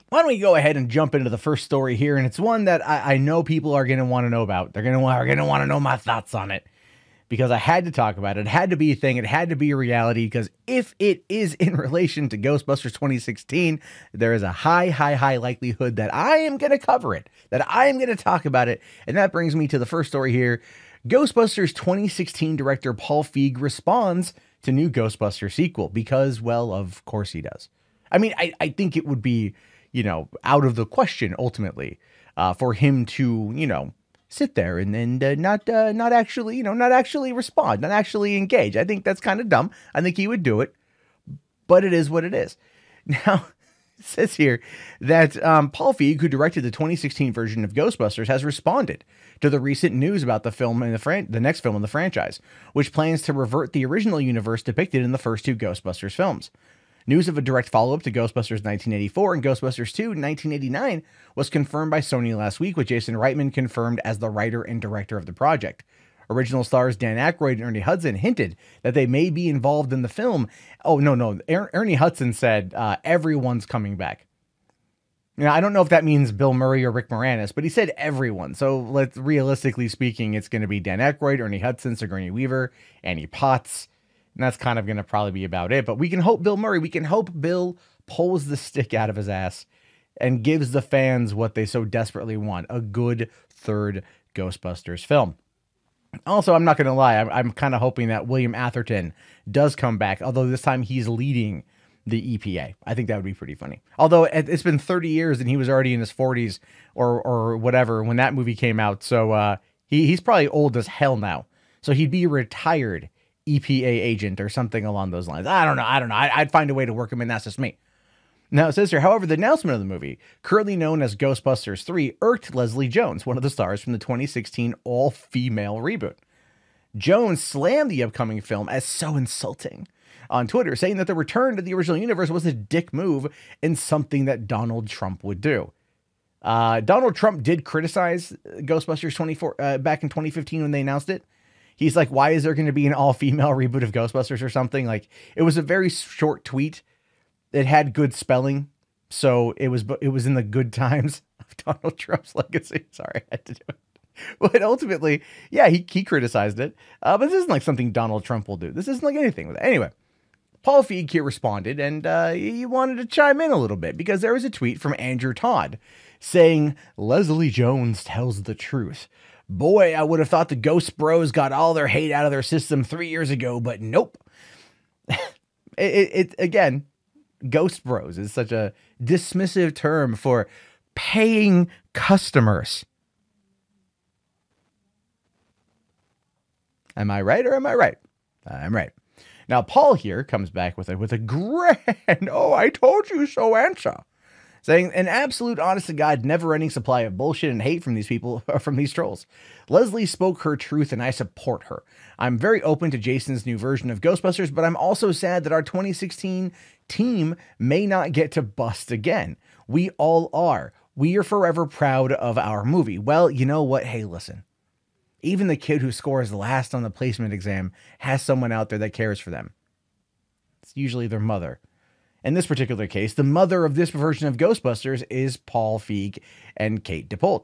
Why don't we go ahead and jump into the first story here? And it's one that I know people are going to want to know about. They're going to want to know my thoughts on it because I had to talk about it. It had to be a thing. It had to be a reality because if it is in relation to Ghostbusters 2016, there is a high likelihood that I am going to cover it, that I am going to talk about it. And that brings me to the first story here. Ghostbusters 2016 director Paul Feig responds to new Ghostbusters sequel because, well, of course he does. I mean, I think it would be, out of the question ultimately, for him to, sit there and not actually respond, not actually engage. I think that's kind of dumb. I think he would do it, but it is what it is. Now, it says here that Paul Feig, who directed the 2016 version of Ghostbusters, has responded to the recent news about the film and the next film in the franchise, which plans to revert the original universe depicted in the first two Ghostbusters films. News of a direct follow-up to Ghostbusters 1984 and Ghostbusters 2 1989 was confirmed by Sony last week, with Jason Reitman confirmed as the writer and director of the project. Original stars Dan Aykroyd and Ernie Hudson hinted that they may be involved in the film. Oh, no. Ernie Hudson said everyone's coming back. I don't know if that means Bill Murray or Rick Moranis, but he said everyone. So realistically speaking, it's going to be Dan Aykroyd, Ernie Hudson, Sigourney Weaver, Annie Potts. And that's kind of going to probably be about it. But we can hope Bill Murray, we can hope Bill pulls the stick out of his ass and gives the fans what they so desperately want, a good third Ghostbusters film. Also, I'm not going to lie, I'm kind of hoping that William Atherton does come back, although this time he's leading the EPA. I think that would be pretty funny. Although it's been 30 years and he was already in his 40s or whatever when that movie came out. So he's probably old as hell now. So he'd be retired EPA agent or something along those lines. I don't know. I'd find a way to work him in. That's just me. Now, it says here, however, the announcement of the movie, currently known as Ghostbusters 3, irked Leslie Jones, one of the stars from the 2016 all-female reboot. Jones slammed the upcoming film as so insulting on Twitter, saying that the return to the original universe was a dick move and something that Donald Trump would do. Donald Trump did criticize Ghostbusters 24 back in 2015 when they announced it. He's like, why is there going to be an all-female reboot of Ghostbusters or something? Like, it was a very short tweet. It had good spelling, so it was in the good times of Donald Trump's legacy. Sorry, I had to do it. But ultimately, yeah, he criticized it. But this isn't like something Donald Trump will do. This isn't like anything with it. Anyway, Paul Feig here responded, and he wanted to chime in a little bit because there was a tweet from Andrew Todd saying, Leslie Jones tells the truth. Boy, I would have thought the Ghostbros got all their hate out of their system 3 years ago, but nope. Again, Ghostbros is such a dismissive term for paying customers. Am I right or am I right? I'm right. Now, Paul here comes back with a grand, oh, I told you so answer. Saying an absolute honest-to-God, never-ending supply of bullshit and hate from these people, from these trolls. Leslie spoke her truth, and I support her. I'm very open to Jason's new version of Ghostbusters, but I'm also sad that our 2016 team may not get to bust again. We all are. We are forever proud of our movie. Well, you know what? Hey, listen. Even the kid who scores last on the placement exam has someone out there that cares for them. It's usually their mother. In this particular case, the mother of this version of Ghostbusters is Paul Feig and Kate Dippold.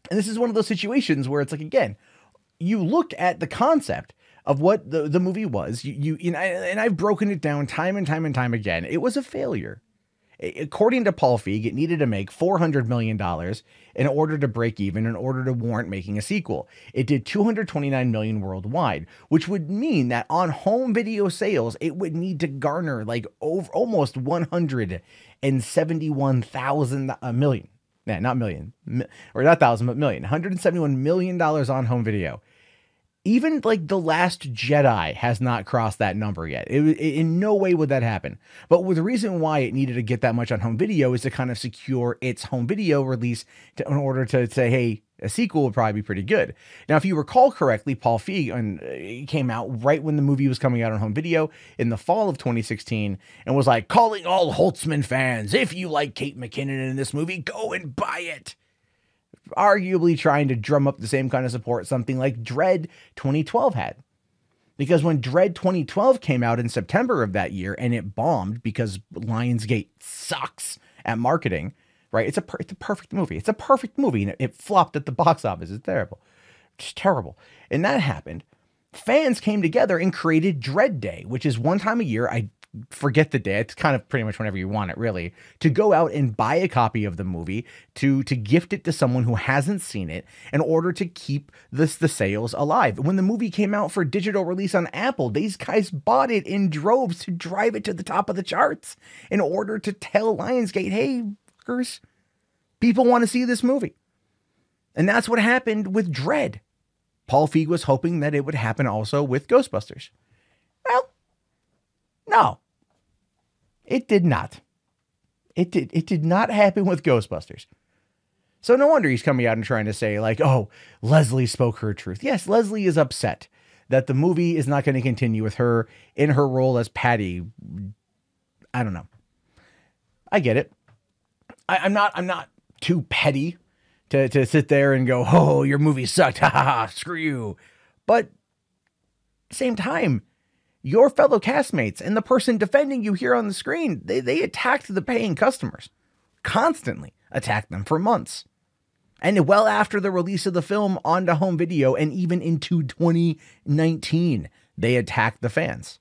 And this is one of those situations where it's like, again, you look at the concept of what the movie was, and I've broken it down time and time again. It was a failure. According to Paul Feig, it needed to make $400 million in order to break even, in order to warrant making a sequel. It did $229 million worldwide, which would mean that on home video sales, it would need to garner like almost 171,000 million. Nah, not million, or not thousand, but million. $171 million on home video. Even like The Last Jedi has not crossed that number yet. In no way would that happen. But the reason why it needed to get that much on home video is to kind of secure its home video release in order to say, hey, a sequel would probably be pretty good. Now, if you recall correctly, Paul Feig came out right when the movie was coming out on home video in the fall of 2016 and was like, calling all Holtzman fans, if you like Kate McKinnon in this movie, go and buy it. Arguably trying to drum up the same kind of support something like Dread 2012 had. Because when Dread 2012 came out in September of that year and it bombed because Lionsgate sucks at marketing, right? It's a perfect movie. It's a perfect movie, and it flopped at the box office. It's terrible. It's terrible. And that happened. Fans came together and created Dread Day, which is one time a year. I forget the day. It's kind of pretty much whenever you want it, really, to go out and buy a copy of the movie, to gift it to someone who hasn't seen it in order to keep the sales alive. When the movie came out for digital release on Apple, these guys bought it in droves to drive it to the top of the charts in order to tell Lionsgate, hey, fuckers, people want to see this movie. And that's what happened with Dread. Paul Feig was hoping that it would happen also with Ghostbusters. Well, no, it did not. It did not happen with Ghostbusters. So no wonder he's coming out and trying to say like, oh, Leslie spoke her truth. Yes, Leslie is upset that the movie is not going to continue with her in her role as Patty. I don't know. I get it. I'm not too petty to sit there and go, oh, your movie sucked. Ha ha ha, screw you. But same time, your fellow castmates and the person defending you here on the screen, they attacked the paying customers, constantly attacked them for months. And well after the release of the film onto home video and even into 2019, they attacked the fans.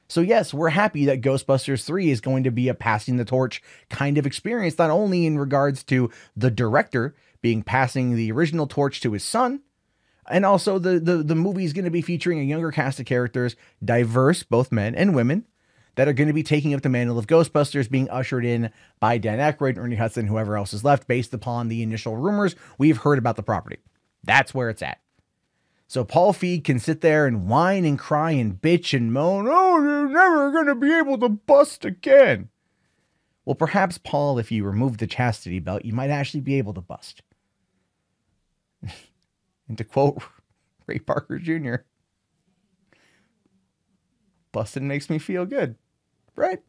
So yes, we're happy that Ghostbusters 3 is going to be a passing the torch kind of experience, not only in regards to the director being passing the original torch to his son, and also the movie is going to be featuring a younger cast of characters, diverse, both men and women, that are going to be taking up the mantle of Ghostbusters, being ushered in by Dan Aykroyd, Ernie Hudson, whoever else is left, based upon the initial rumors we've heard about the property. That's where it's at. So Paul Feig can sit there and whine and cry and bitch and moan, oh, you're never going to be able to bust again. Well, perhaps, Paul, if you remove the chastity belt, you might actually be able to bust. And to quote Ray Parker Jr., busting makes me feel good, right?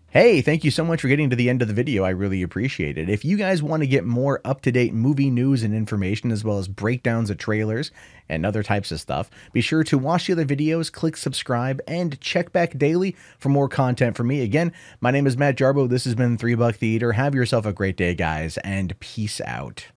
Hey, thank you so much for getting to the end of the video. I really appreciate it. If you guys want to get more up-to-date movie news and information, as well as breakdowns of trailers and other types of stuff, be sure to watch the other videos, click subscribe, and check back daily for more content from me. Again, my name is Matt Jarbo. This has been $3 Theater. Have yourself a great day, guys, and peace out.